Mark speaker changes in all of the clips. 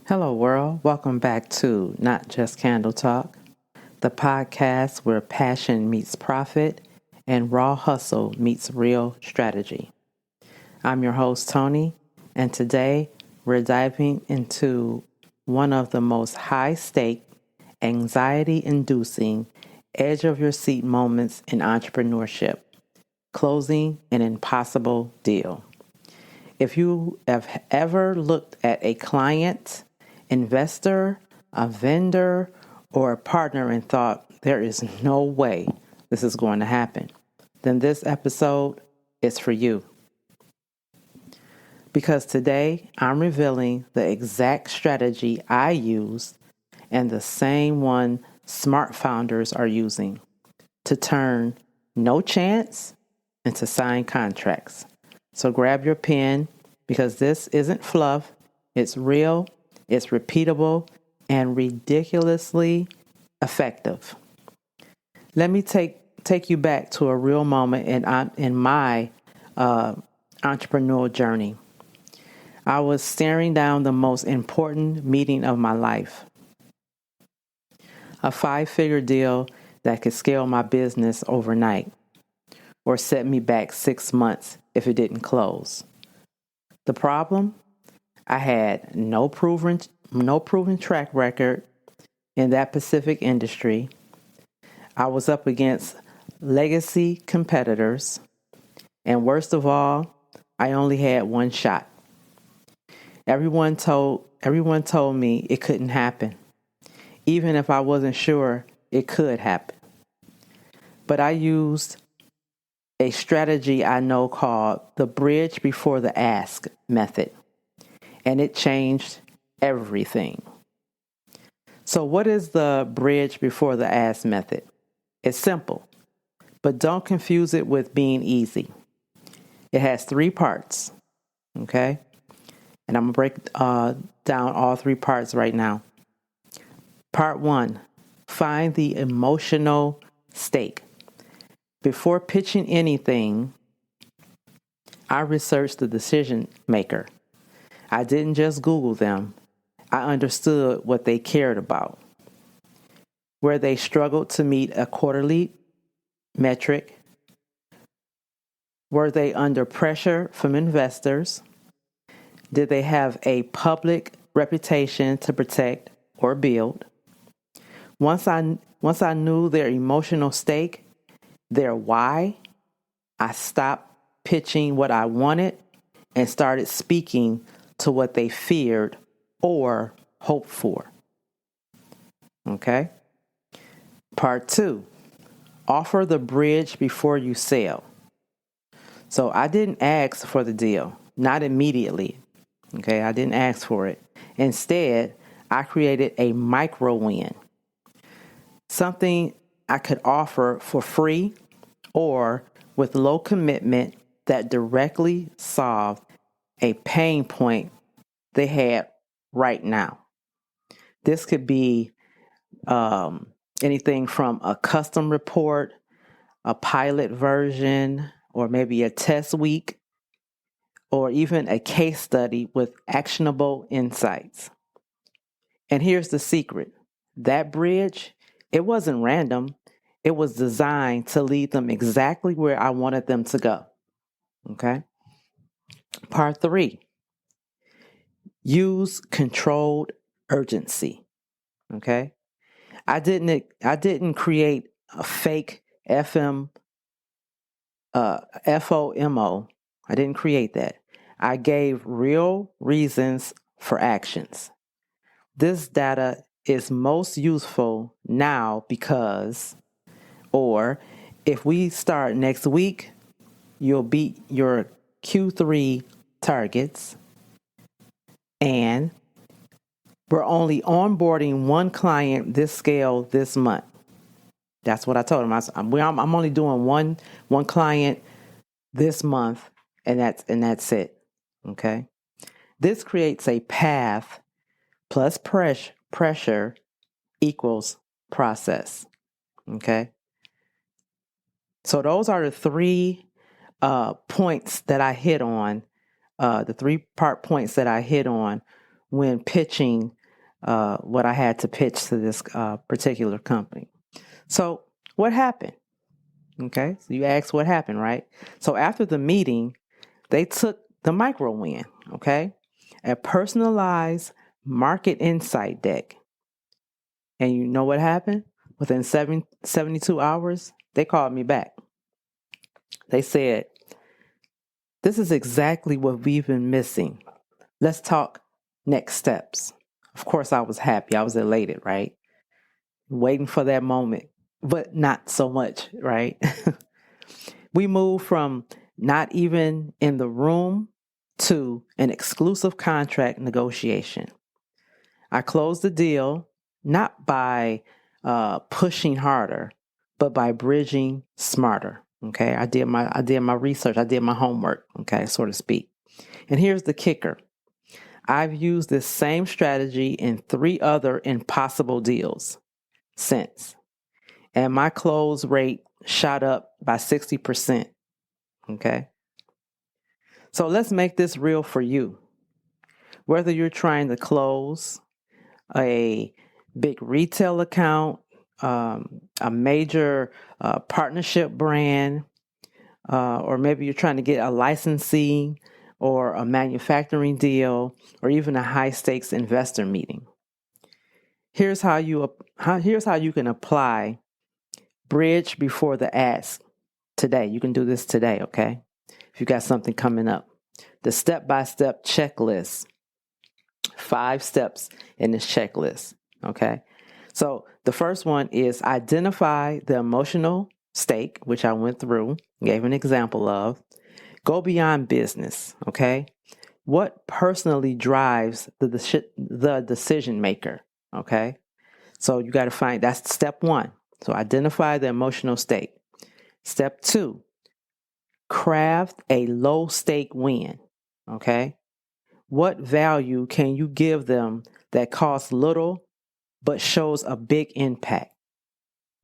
Speaker 1: Hello, world. Welcome back to Not Just Candle Talk, the podcast where passion meets profit and raw hustle meets real strategy. I'm your host, Tony, and today we're diving into one of the most high-stake, anxiety-inducing, edge-of-your-seat moments in entrepreneurship, closing an impossible deal. If you have ever looked at a client, investor, a vendor, or a partner and thought, there is no way this is going to happen, then this episode is for you. Because today I'm revealing the exact strategy I used and the same one smart founders are using to turn no chance into signed contracts. So grab your pen because this isn't fluff, it's real, it's repeatable, and ridiculously effective. Let me take you back to a real moment in my entrepreneurial journey. I was staring down the most important meeting of my life. A 5-figure deal that could scale my business overnight or set me back 6 months if it didn't close. The problem? I had no proven track record in that specific industry. I was up against legacy competitors, and worst of all, I only had one shot. Everyone told me it couldn't happen, even if I wasn't sure it could happen. But I used a strategy I know called the bridge before the ask method, and it changed everything. So what is the bridge before the ask method? It's simple, but don't confuse it with being easy. It has 3 parts, okay? And I'm going to break down all 3 parts right now. Part 1, find the emotional stake. Before pitching anything, I researched the decision maker. I didn't just Google them. I understood what they cared about. Where they struggled to meet a quarterly metric. Were they under pressure from investors? Did they have a public reputation to protect or build? Once I knew their emotional stake, their why, I stopped pitching what I wanted and started speaking to what they feared or hoped for. Okay? Part 2, offer the bridge before you sell. So I didn't ask for the deal, not immediately. Okay, I didn't ask for it. Instead, I created a micro win, something I could offer for free or with low commitment that directly solved a pain point they had right now. This could be anything from a custom report, a pilot version, or maybe a test week, or even a case study with actionable insights. And here's the secret. That bridge, it wasn't random. It was designed to lead them exactly where I wanted them to go. Okay? Part 3, use controlled urgency. Okay? I didn't create a fake FOMO. I didn't create that. I gave real reasons for actions. This data is most useful now because, or if we start next week, you'll beat your Q3 targets, and we're only onboarding one client this scale this month. That's what I told him. I'm only doing one client this month, and that's it. Okay. This creates a path plus pressure equals process. Okay. So those are the 3 points that I hit on, the 3-part points that I hit on when pitching what I had to pitch to this particular company. So what happened? Okay, so you asked what happened, right? So after the meeting, they took the micro win, okay? A personalized market insight deck. And you know what happened? Within 72 hours, they called me back. They said, this is exactly what we've been missing. Let's talk next steps. Of course, I was happy. I was elated, right? Waiting for that moment, but not so much, right? We moved from not even in the room to an exclusive contract negotiation. I closed the deal not by pushing harder, but by bridging smarter. Okay, I did my research. I did my homework. Okay, so to speak. And here's the kicker: I've used this same strategy in 3 other impossible deals since, and my close rate shot up by 60%. Okay, so let's make this real for you. Whether you're trying to close a big retail account, a major partnership brand, or maybe you're trying to get a licensing or a manufacturing deal, or even a high stakes investor meeting. Here's how you can apply bridge before the ask today. You can do this today, okay? If you got something coming up, the step-by-step checklist. 5 steps in this checklist. Okay. So the first one is identify the emotional stake, which I went through, gave an example of. Go beyond business. Okay. What personally drives the decision maker? Okay. So you got to find, that's step 1. So identify the emotional stake. Step 2, craft a low stake win. Okay. What value can you give them that costs little but shows a big impact?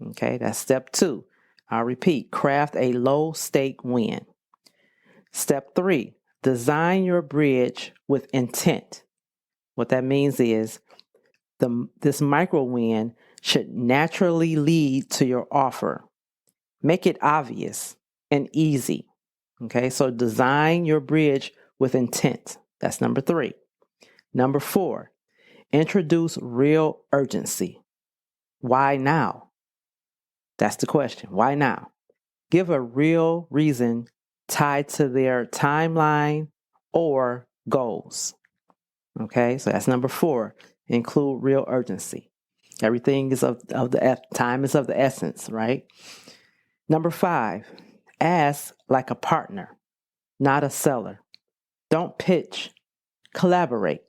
Speaker 1: Okay, that's step 2. I'll repeat, craft a low stake win. Step 3, design your bridge with intent. What that means is this micro win should naturally lead to your offer. Make it obvious and easy. Okay, so design your bridge with intent. That's number 3. Number 4, introduce real urgency. Why now? That's the question. Why now? Give a real reason tied to their timeline or goals. Okay, so that's number 4. Include real urgency. Everything is time is of the essence, right? Number 5, ask like a partner, not a seller. Don't pitch, collaborate.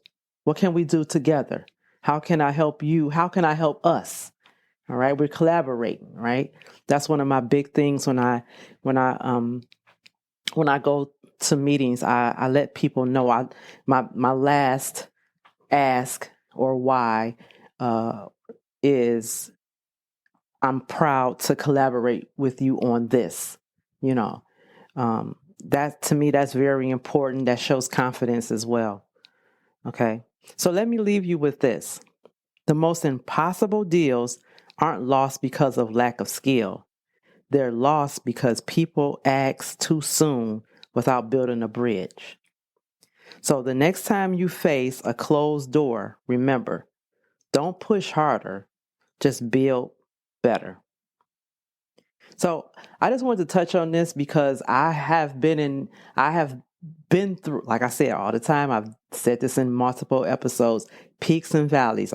Speaker 1: What can we do together? How can I help you? How can I help us? All right, we're collaborating, right? That's one of my big things when I go to meetings. I let people know my last ask or why is I'm proud to collaborate with you on this. You know, that to me that's very important. That shows confidence as well. Okay, so let me leave you with this. The most impossible deals aren't lost because of lack of skill. They're lost because people act too soon without building a bridge. So the next time you face a closed door, remember, don't push harder, just build better. So I just wanted to touch on this because I have been through, like I said, all the time. I've said this in multiple episodes, peaks and valleys.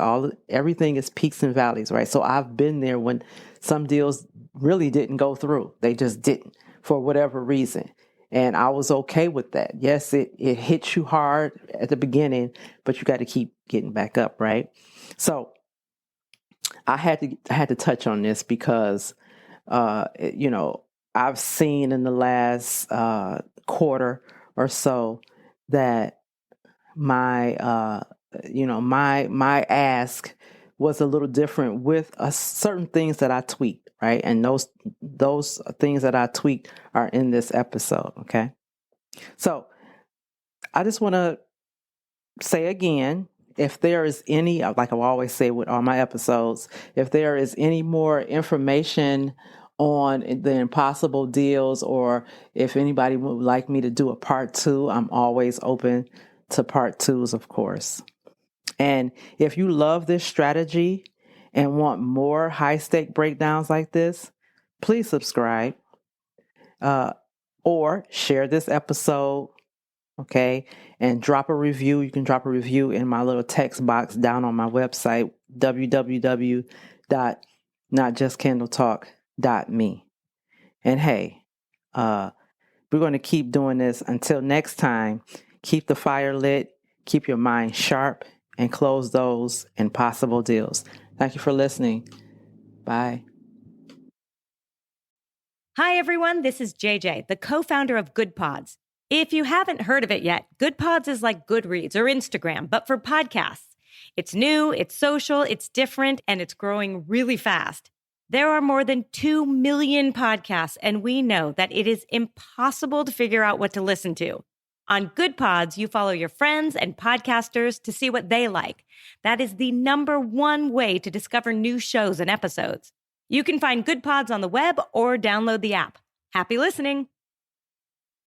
Speaker 1: Everything is peaks and valleys, right? So I've been there when some deals really didn't go through. They just didn't for whatever reason. And I was okay with that. Yes, it hits you hard at the beginning, but you got to keep getting back up, right? So I had to touch on this because I've seen in the last quarter or so that my ask was a little different with certain things that I tweaked, right? And those things that I tweaked are in this episode, okay? So I just want to say again, if there is any, like I always say with all my episodes, if there is any more information on the impossible deals, or if anybody would like me to do a part 2, I'm always open to part 2s, of course. And if you love this strategy and want more high stake breakdowns like this, please subscribe or share this episode. Okay. And drop a review. You can drop a review in my little text box down on my website, www.notjustcandletalk.me. And hey, we're going to keep doing this until next time. Keep the fire lit, keep your mind sharp, and close those impossible deals. Thank you for listening. Bye.
Speaker 2: Hi, everyone. This is JJ, the co-founder of Good Pods. If you haven't heard of it yet, Good Pods is like Goodreads or Instagram, but for podcasts. It's new, it's social, it's different, and it's growing really fast. There are more than 2 million podcasts, and we know that it is impossible to figure out what to listen to. On Good Pods, you follow your friends and podcasters to see what they like. That is the #1 way to discover new shows and episodes. You can find Good Pods on the web or download the app. Happy listening.